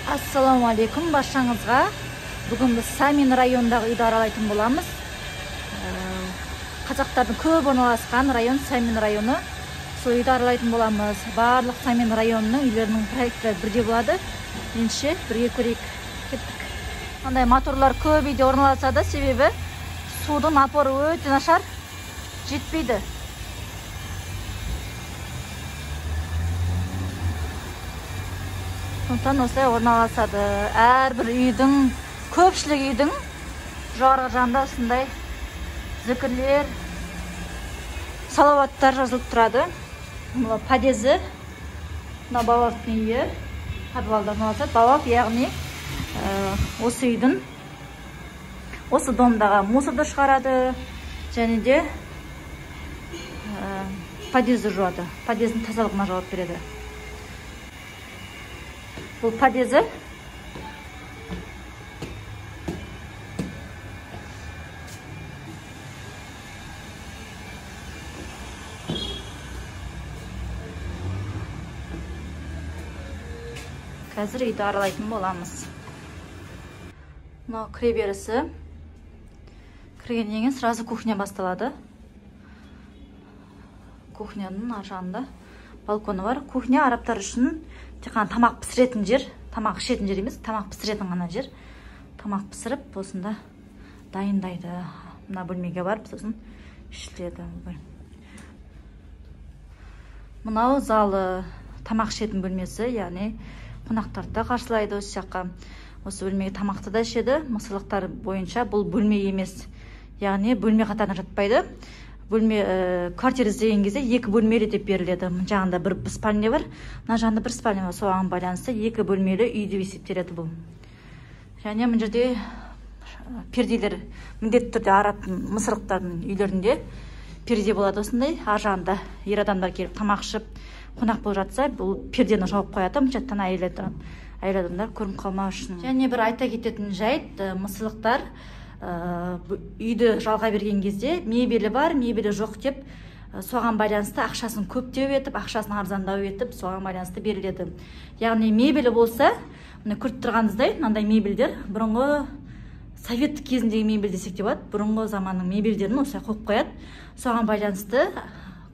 Ассаламу алейкум баршаңызға. Бүгін біз Самин районындағы үйді аралайтын боламыз. Қазақтардың көп орналасқан район Самин районы. Сол үйді аралайтын боламыз. Барлық Самин районының үйлерінің проекттері бірде болады. Ендеше бірге көрейік. Кеттік. Андай моторлар көп үйде орналасады, себебі судың апоры өте нашар, жетпейді. Сондықтан осылай орналасады. Әрбір үйдің, көпшілік үйдің жоғарғы жағында осындай зікірлер, салауаттар жазылып тұрады. Бұл подъезі, мына бабаптың үйі, подвалда орналасады. Бабап, яғни осы үйдің, осы домдағы мусорды шығарады, және де подъезді жуады. Подъездің тазалығына жауап береді. Бұл подъезі. Қазір үйді аралайтын боламыз. Мынау кіреберісі. Кіргеннен кейін сразу кухня басталады. Кухняның ар жағында балконы бар. Кухня арабтар үшін тек қана тамақ пісіретін жер, тамақ ішетін жер емес, тамақ пісіретін ғана жер. Тамақ пісіріп, осында дайындайды. Мына бөлмеге барып, сосын ішіледі. Мынау залы, тамақ ішетін бөлмесі, яғни қонақтарды қарсылайды осы жаққа. Осы бөлмеге тамақты да ішеді. Мысырлықтар бойынша бұл бөлме емес, яғни бөлме қатарына жатпайды. Бөлме квартира іздеген кезде екі бөлмелі деп беріледі. Мұн жағында бір спальня бар, мына жағында бір спальня бар. Соған байланысты екі бөлмелі үй деп есептеледі бұл. Және мұн жерде перделер міндетті түрде арабтың, мысырлықтардың үйлерінде перде болады осындай. Ар жағында ер адамдар келіп тамақ ішіп, қонақ болып жатса, бұл пердені жауып қояды. Мұн жақтан әйел адамдар көрініп қалмау үшін. Және бір айта кететін жайт, мысырлықтар үйді жалға берген кезде мебелі бар, мебелі жоқ деп, соған байланысты ақшасын көптеу етіп, ақшасын арзандау етіп, соған байланысты беріледі. Яғни мебелі болса, көріп тұрғаныңыздай, мынандай мебелдер бұрынғы советтік кезіндегі мебель десек те болады, бұрынғы заманның мебелдерін осылай қойып қояды. Соған байланысты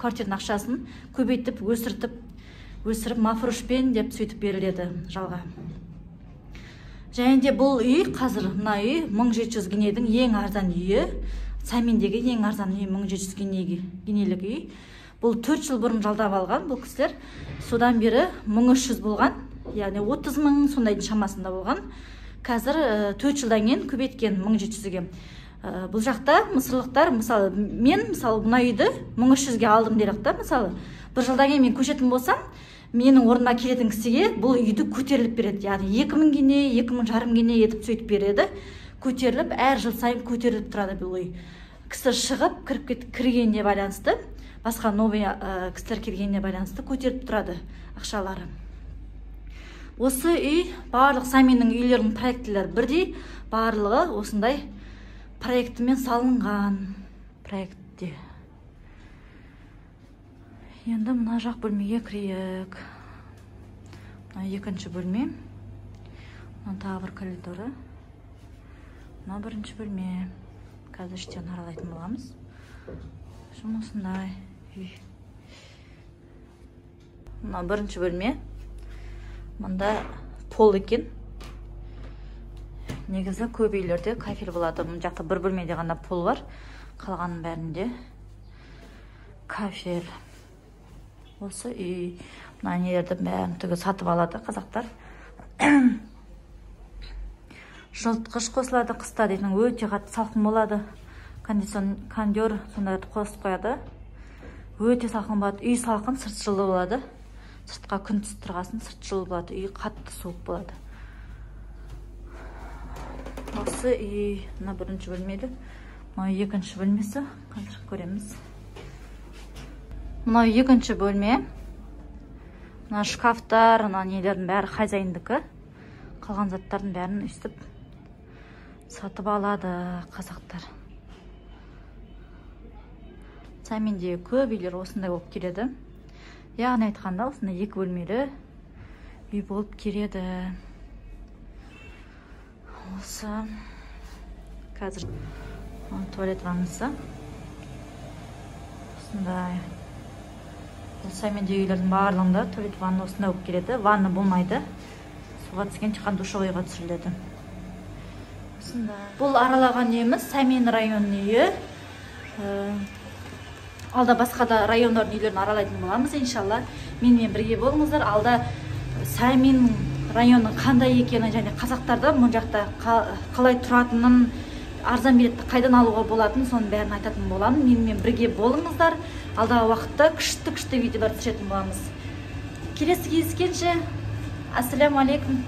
квартираның ақшасын көбейтіп, өсіріп, мафрушпен деп сөйтіп беріледі жалға. Және де бұл үй, қазір мына үй 1700 гинейдің ең арзан үйі. Саминдегі ең арзан үй 1700 гинейлік үй. Бұл 4 жыл бұрын жалдап алған бұл кісілер. Содан бері 1300 болған, яғни 30 мың сондайдың шамасында болған. Қазір 4 жылдан кейін көбейткен 1700-ге. Бұл жақта мысырлықтар, мысалы, мен мына үйді 1300-ге алдым делік та, мысалы, бір жылдан кейін мен көшетін болсам, менің орныма келетін кісіге бұл үйді көтеріліп береді. Яғни 2000 гине, 2500 гине етіп сөйтіп береді. Көтеріліп, әр жыл сайын көтеріліп тұрады бұл үй. Кісі шығып, кіргеніне байланысты, басқа новый кісілер келгеніне байланысты көтеріліп тұрады ақшалары. Осы үй, барлық Саминнің үйлерінің проектілер бірдей, барлығы осындай проектімен салынған проектте. Енді мына жақ бөлмеге кірейік. Мына екінші бөлме. Мына тағы бір коридоры. Мына бірінші бөлме. Қазір іштен аралайтын боламыз. Осындай үй. Мына бірінші бөлме. Мында пол екен. Негізі көп үйлерде кафель болады. Мұн жақта бір бөлмеде ғана пол бар. Қалғанның бәрінде кафель. Осы үй, мына нелерді бәрін түгі сатып алады қазақтар. Жылытқыш қосылады, қыста дейтін өте қатты салқын болады. Кондер сондайды қосып қояды. Өте салқын болады. Үй салқын, сырт жылы болады. Сыртқа күн түсіп тұрғасын, сырт жылы болады. Үй қатты суық болады. Осы үй, мына бірінші бөлмелі. Мына екінші бөлмесі, қазір көреміз. Мына екінші бөлме. Мына шкафтар, мына нелердің бәрі хозяиндікі. Қалған заттардың бәрін өстіп сатып алады қазақтар. Саминде көп үйлер осындай болып келеді. Яғни айтқанда осындай екі бөлмелі үй болып келеді. Осы қазір туалет ваннасы. Осындай. Сәйменде үйлердің барлығында туалет ванна осындай болып келеді. Ванна болмайды. Суға түскен шыққан душевойға түсіріледі. Бұл аралаған үйіміз Сәмен районының үйі. Алда басқа да райондардың үйлерін аралайтын боламыз, иншалла. Менімен бірге болыңыздар. Алда Сәмен районының қандай екенін және қазақтарды мұн жақта қалай тұратынын, арзан билетті қайдан алуға болатынын, соның бәрін айтатын боламын. Менімен бірге болыңыздар. Алдағы уақытта күшті видеолар түсіретін боламыз. Келесі кездескенше, ассаляму алейкум.